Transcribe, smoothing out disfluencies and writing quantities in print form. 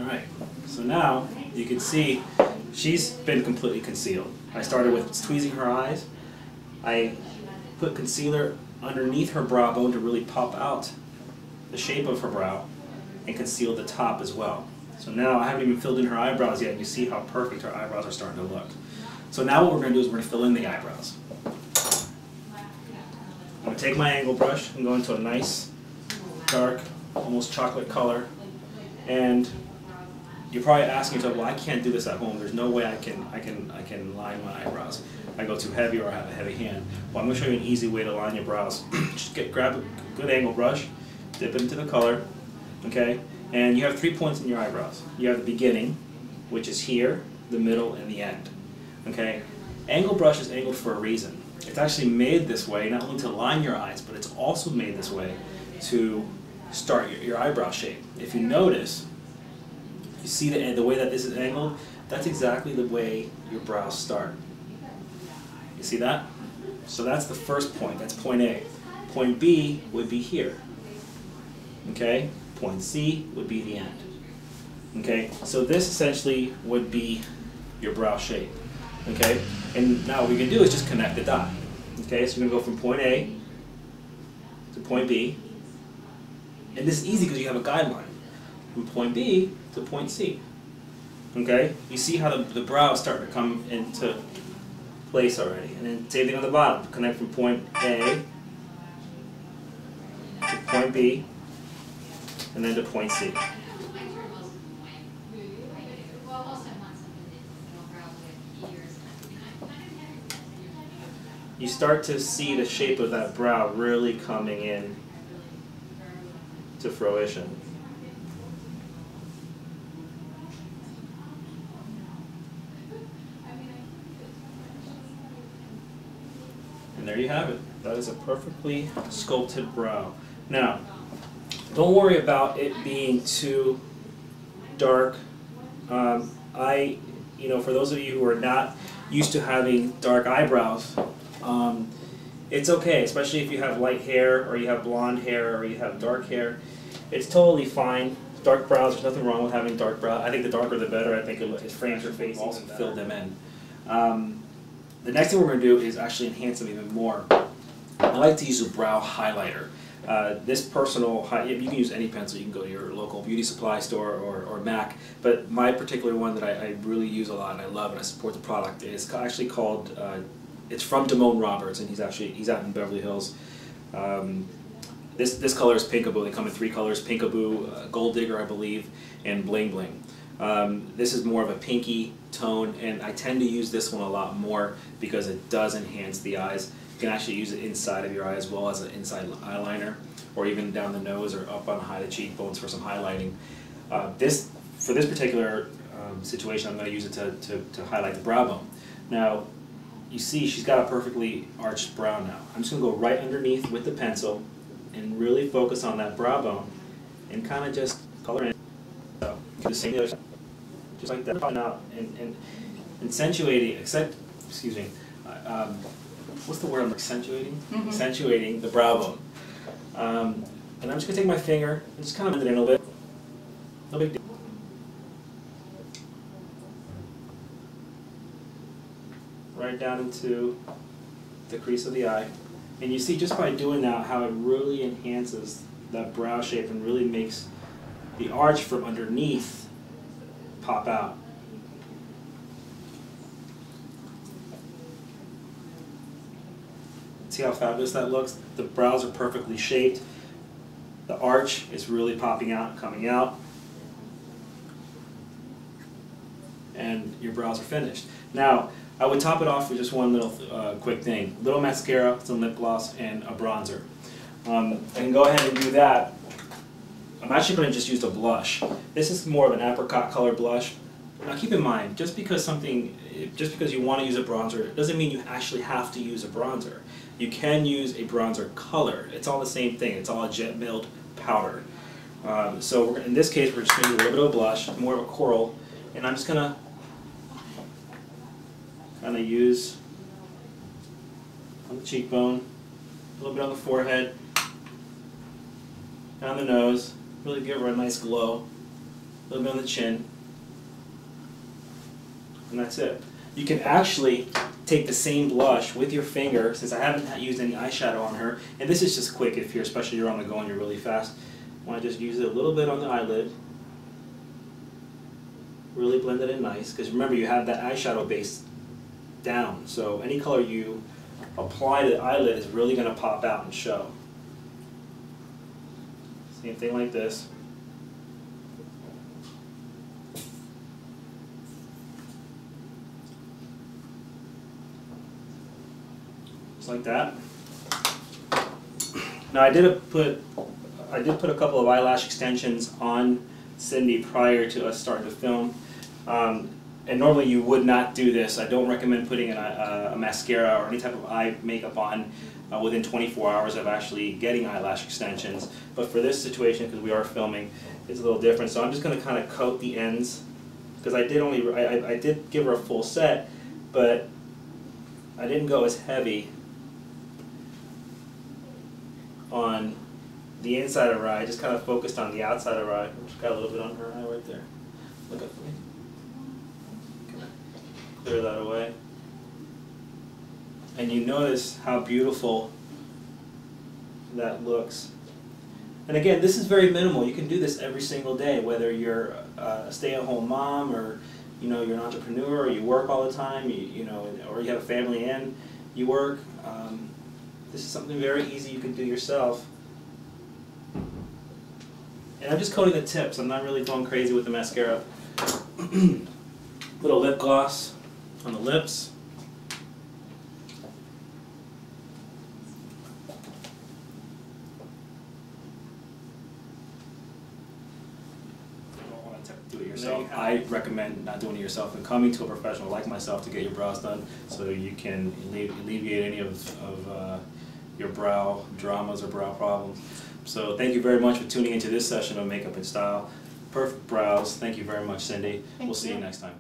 Alright, so now you can see she's been completely concealed. I started with tweezing her eyes. I put concealer underneath her brow bone to really pop out the shape of her brow and conceal the top as well. So now I haven't even filled in her eyebrows yet, and you see how perfect her eyebrows are starting to look. So now what we're going to do is we're going to fill in the eyebrows. I'm going to take my angle brush and go into a nice, dark, almost chocolate color. And you're probably asking yourself, well, I can't do this at home. There's no way I can line my eyebrows. I go too heavy or I have a heavy hand. Well, I'm going to show you an easy way to line your brows. Just grab a good angle brush, dip it into the color, okay? And you have 3 points in your eyebrows. You have the beginning, which is here, the middle, and the end. Okay? Angle brush is angled for a reason. It's actually made this way not only to line your eyes, but it's also made this way to start your eyebrow shape. If you notice, you see the way that this is angled, that's exactly the way your brows start. You see that? So that's the first point. That's point A. Point B would be here. Okay? Point C would be the end. Okay? So this essentially would be your brow shape. Okay? And now what we can do is just connect the dot. Okay? So you're going to go from point A to point B. And this is easy because you have a guideline. From point B to point C. Okay? You see how the brow is starting to come into place already. And then same thing on the bottom. Connect from point A to point B, and then to point C. You start to see the shape of that brow really coming in to fruition. And there you have it. That is a perfectly sculpted brow. Now, don't worry about it being too dark. For those of you who are not used to having dark eyebrows, it's okay, especially if you have light hair or you have blonde hair or you have dark hair. It's totally fine. Dark brows, there's nothing wrong with having dark brows. I think the darker the better. I think it frames your face, also fill them in. The next thing we're going to do is actually enhance them even more. I like to use a brow highlighter. This personal, you can use any pencil. You can go to your local beauty supply store or MAC, but my particular one that I really use a lot and I love and I support the product is actually called, it's from Damone Roberts, and he's out in Beverly Hills. This color is Pinkaboo. They come in 3 colors: Pinkaboo, Gold Digger, I believe, and Bling Bling. This is more of a pinky tone, and I tend to use this one a lot more because it does enhance the eyes. You can actually use it inside of your eye as well as an inside eyeliner, or even down the nose or up on high the cheekbones for some highlighting. For this particular situation, I'm going to use it to highlight the brow bone. Now, you see she's got a perfectly arched brow now. I'm just going to go right underneath with the pencil and really focus on that brow bone and kind of just color in. So, do the same the other side. Just like that. Now, and accentuating, what's the word I'm accentuating? Mm-hmm. Accentuating the brow bone. And I'm just going to take my finger and just kind of blend it in a little bit. No big deal. Right down into the crease of the eye. And you see just by doing that how it really enhances that brow shape and really makes the arch from underneath pop out. See how fabulous that looks? The brows are perfectly shaped. The arch is really popping out, coming out. And your brows are finished. Now, I would top it off with just one little quick thing. A little mascara, some lip gloss, and a bronzer. I can go ahead and do that. I'm actually going to just use a blush. This is more of an apricot color blush. Now keep in mind, just because you want to use a bronzer, doesn't mean you actually have to use a bronzer. You can use a bronzer color. It's all the same thing. It's all a jet milled powder. So in this case, we're just going to do a little bit of blush, more of a coral, and I'm just going to kind of use on the cheekbone, a little bit on the forehead, down the nose, really give her a nice glow. a little bit on the chin, and that's it. You can actually take the same blush with your finger, since I haven't used any eyeshadow on her, and this is just quick if you're, especially you're on the go and you're really fast. I want to just use it a little bit on the eyelid. Really blend it in nice, because remember you have that eyeshadow base down, so any color you apply to the eyelid is really going to pop out and show. Same thing like this. Just like that. Now I did put a couple of eyelash extensions on Cindy prior to us starting to film. And normally you would not do this. I don't recommend putting a mascara or any type of eye makeup on within 24 hours of actually getting eyelash extensions. But for this situation, because we are filming, it's a little different. So I'm just going to kind of coat the ends, because I did give her a full set, but I didn't go as heavy on the inside of her eye. I just kind of focused on the outside of her eye. Just got a little bit on her eye right there. Look up for me. Clear that away. And you notice how beautiful that looks. And again, this is very minimal. You can do this every single day, whether you're a stay-at-home mom, or you're an entrepreneur, or you work all the time, or you have a family and you work. This is something very easy you can do yourself. And I'm just coating the tips. I'm not really going crazy with the mascara. Little lip gloss on the lips. Do it yourself. I recommend not doing it yourself and coming to a professional like myself to get your brows done, so you can alleviate any of your brow dramas or brow problems. So thank you very much for tuning into this session of Makeup and Style. Perfect brows. Thank you very much, Cindy. We'll see you next time.